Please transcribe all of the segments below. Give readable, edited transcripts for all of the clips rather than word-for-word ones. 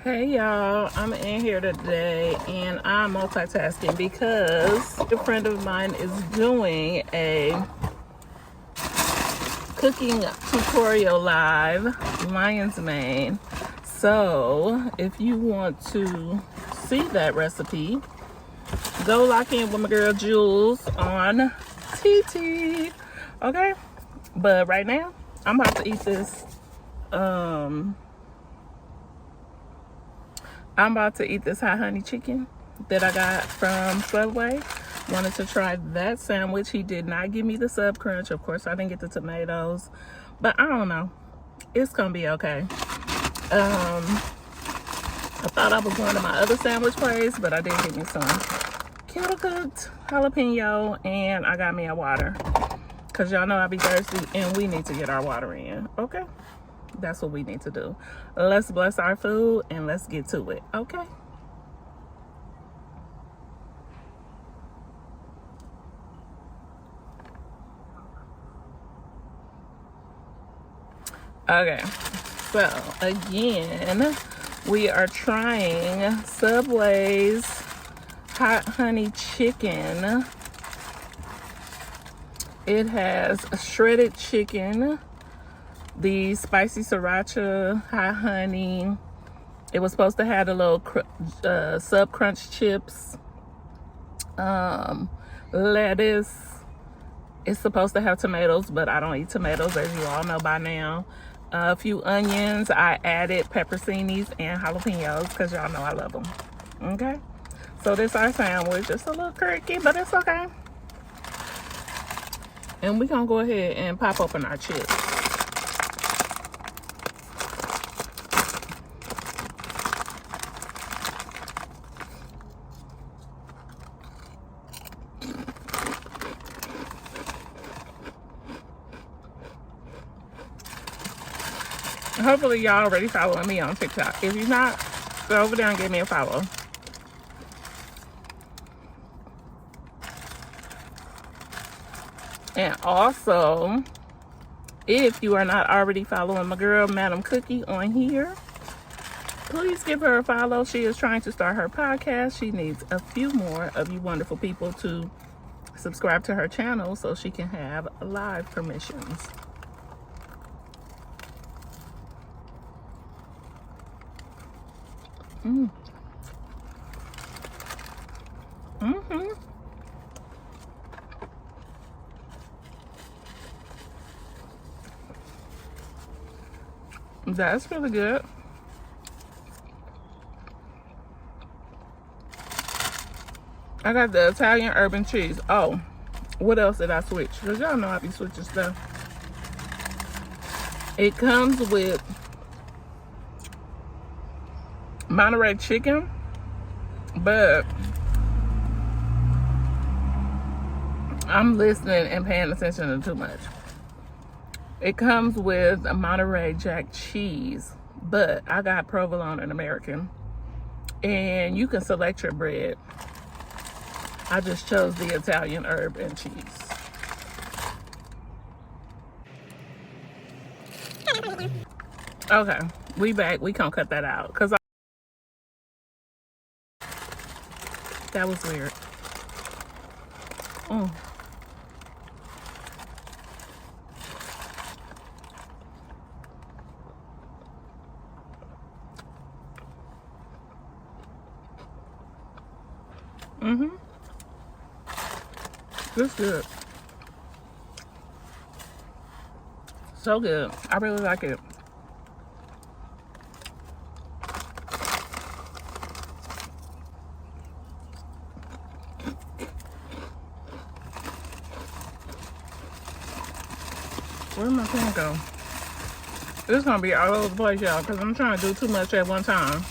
Hey y'all, I'm in here today and I'm multitasking because a friend of mine is doing a cooking tutorial live, lion's mane. So if you want to see that recipe, go lock in with my girl Jules on TT. Okay? But right now, I'm about to eat this I'm about to eat this hot honey chicken that I got from Subway. Wanted to try that sandwich. He did not give me the sub crunch. Of course, I didn't get the tomatoes, but I don't know. It's gonna be okay. I thought I was going to my other sandwich place, but I did get me some kettle cooked jalapeno, and I got me a water. Cause y'all know I be thirsty, and we need to get our water in. Okay. That's what we need to do. Let's bless our food and let's get to it, okay? Okay, so again, we are trying Subway's hot honey chicken. It has a shredded chicken, the spicy sriracha, hot honey. It was supposed to have a little sub crunch chips, lettuce. It's supposed to have tomatoes, but I don't eat tomatoes, as you all know by now. A few onions. I added pepperoncinis and jalapenos because y'all know I love them. Okay, so this our sandwich. It's a little quirky, but it's okay. And we're gonna go ahead and pop open our chips. Hopefully y'all already following me on TikTok. If you're not, go over there and give me a follow. And also, if you are not already following my girl, Madam Cookie, on here, please give her a follow. She is trying to start her podcast. She needs a few more of you wonderful people to subscribe to her channel so she can have live permissions. That's really good. I got the Italian urban cheese. Oh, what else did I switch? Because y'all know I be switching stuff. It comes with Monterey chicken, but I'm listening and paying attention to too much. It comes with a Monterey Jack cheese, but I got provolone and American. And you can select your bread. I just chose the Italian herb and cheese. Okay, we back. We can't cut that out because that was weird. This good. So good. I really like it. Where'd my pen go? This is gonna be all over the place, y'all, because I'm trying to do too much at one time.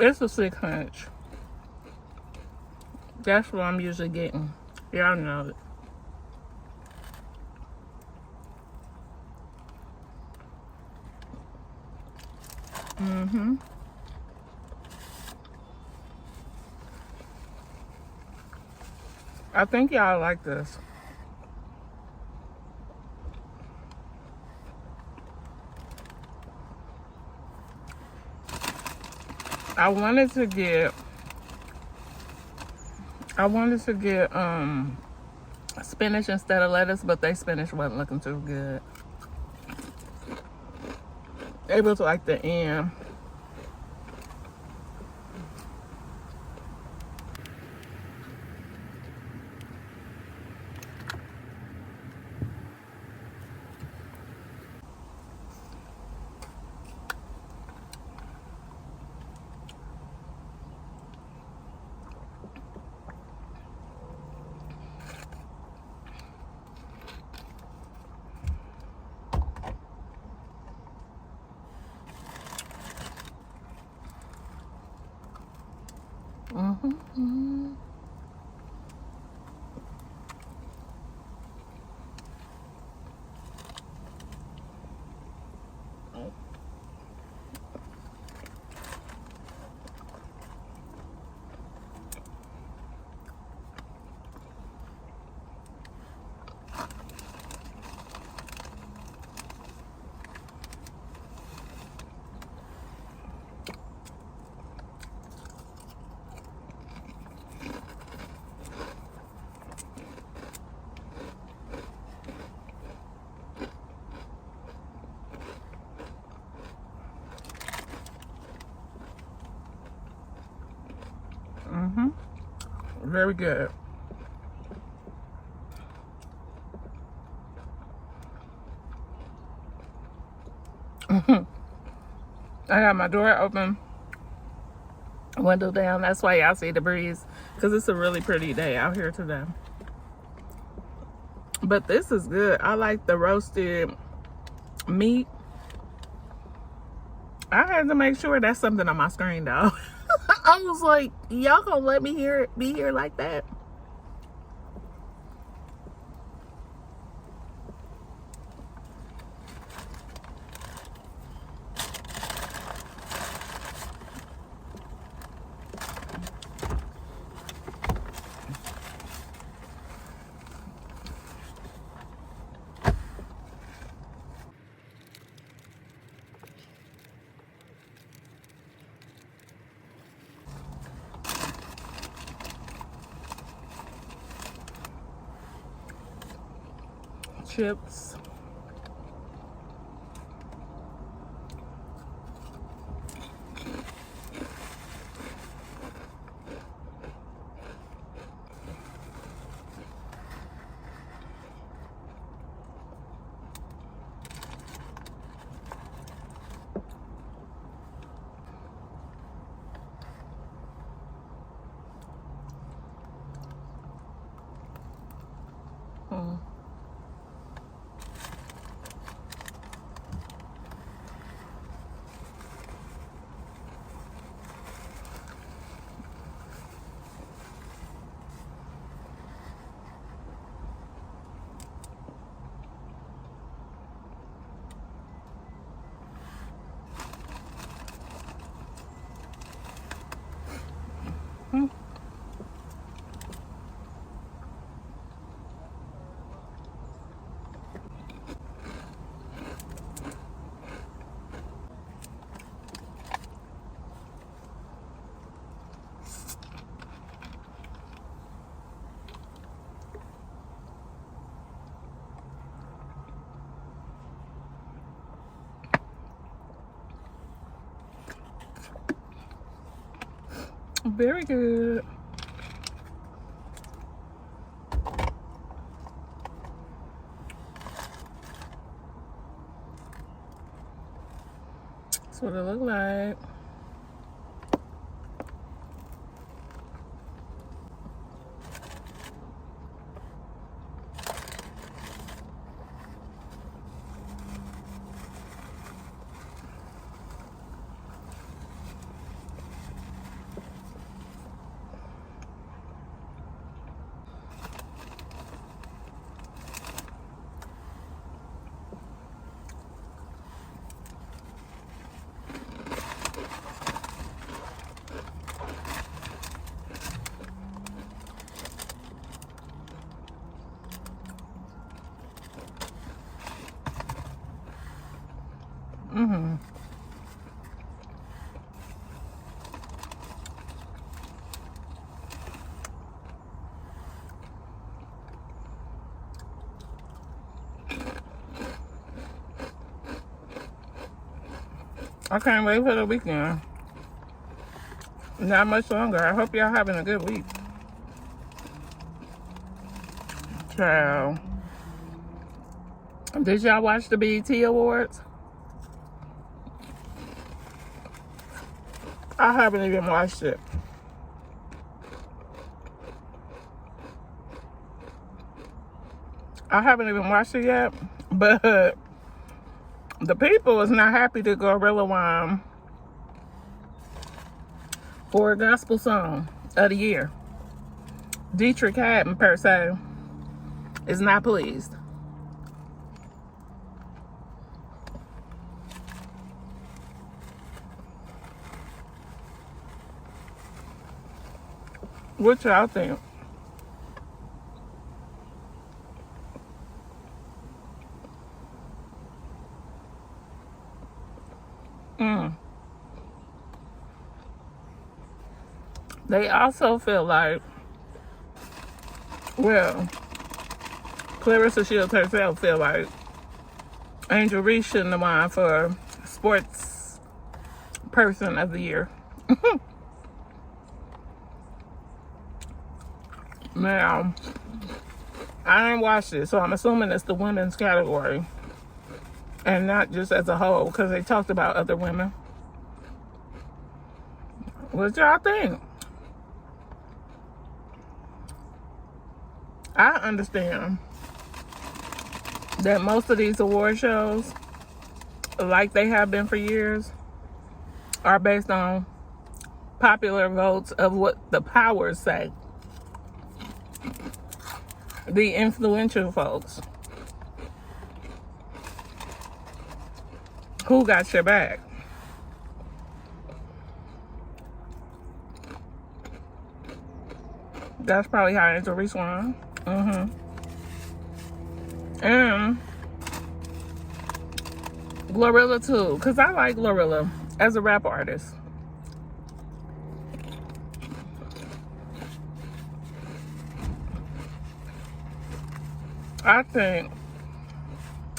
It's a 6-inch. That's what I'm usually getting. Y'all know it. Mm-hmm. I think y'all like this. I wanted to get spinach instead of lettuce, but they spinach wasn't looking too good. It was like the end. Mm-hmm. Mm-hmm. Very good. I got my door open, window down. That's why y'all see the breeze, because it's a really pretty day out here today. But this is good. I like the roasted meat. I had to make sure that's something on my screen, though. I was like, y'all gonna let me be here like that? Chips. Mm. Mm. Very good. That's what it look like. I can't wait for the weekend. Not much longer. I hope y'all having a good week. Ciao. Did y'all watch the BET Awards? I haven't even watched it. I haven't even watched it yet, but the people is not happy to Gorilla Wine for a gospel song of the year. Dietrich Haddon, per se, is not pleased. What y'all think? They also feel like, well, Clarissa Shields herself feel like Angel Reese shouldn't have won for Sports Person of the Year. Now, I ain't watched it, so I'm assuming it's the women's category and not just as a whole, because they talked about other women. What y'all think? I understand that most of these award shows, like they have been for years, are based on popular votes of what the powers say. The influential folks. Who got your back? That's probably how Angel Reese won. And Glorilla too, because I like Glorilla as a rap artist. I think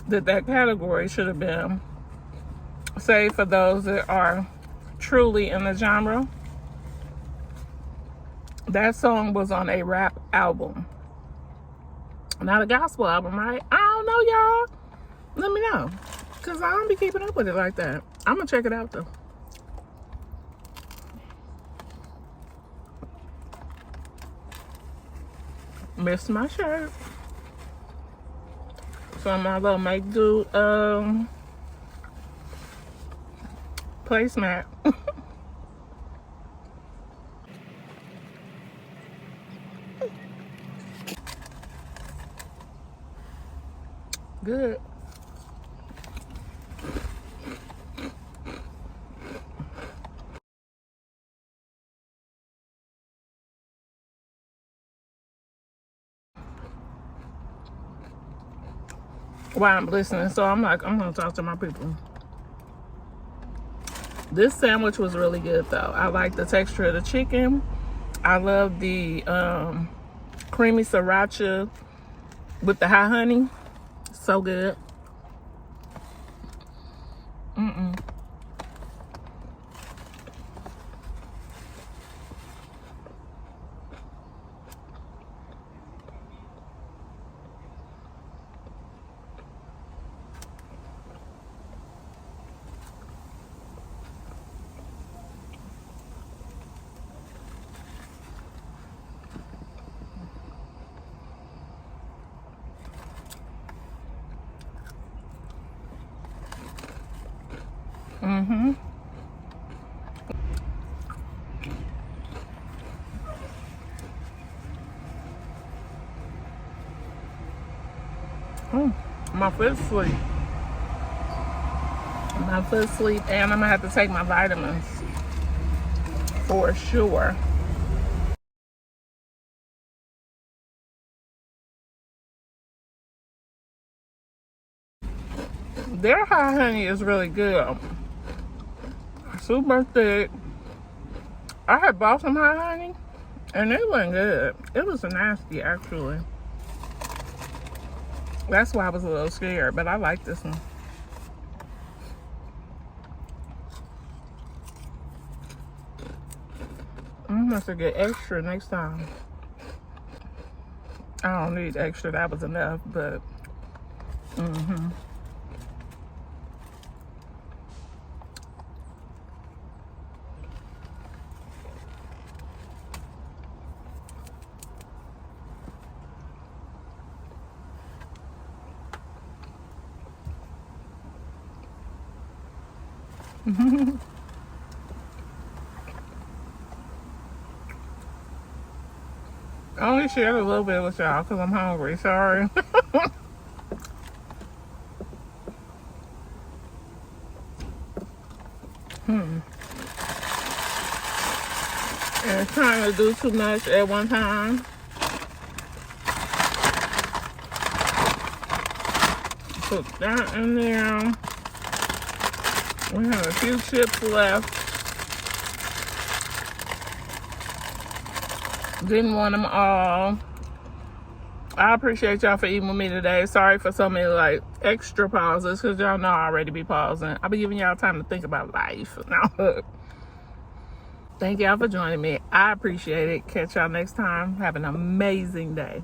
that category should have been saved for those that are truly in the genre. That song was on a rap album, not a gospel album, right? I don't know, y'all. Let me know, because I don't be keeping up with it like that. I'm going to check it out, though. Missed my shirt. So I'm going to make do placemat. Good. While I'm listening, so I'm like, I'm gonna talk to my people. This sandwich was really good though. I like the texture of the chicken. I love the creamy sriracha with the hot honey. So good. My foot's asleep. My foot's asleep, and I'm gonna have to take my vitamins for sure. Their hot honey is really good. Super thick. I had bought some hot honey and it wasn't good. It was nasty actually. That's why I was a little scared, but I like this one. I'm gonna have to get extra next time. I don't need extra, that was enough, but I only shared a little bit with y'all because I'm hungry, sorry. And trying to do too much at one time. Put that in there. We have a few chips left. Didn't want them all. I appreciate y'all for eating with me today. Sorry for so many like extra pauses because y'all know I already be pausing. I'll be giving y'all time to think about life. Now, thank y'all for joining me. I appreciate it. Catch y'all next time. Have an amazing day.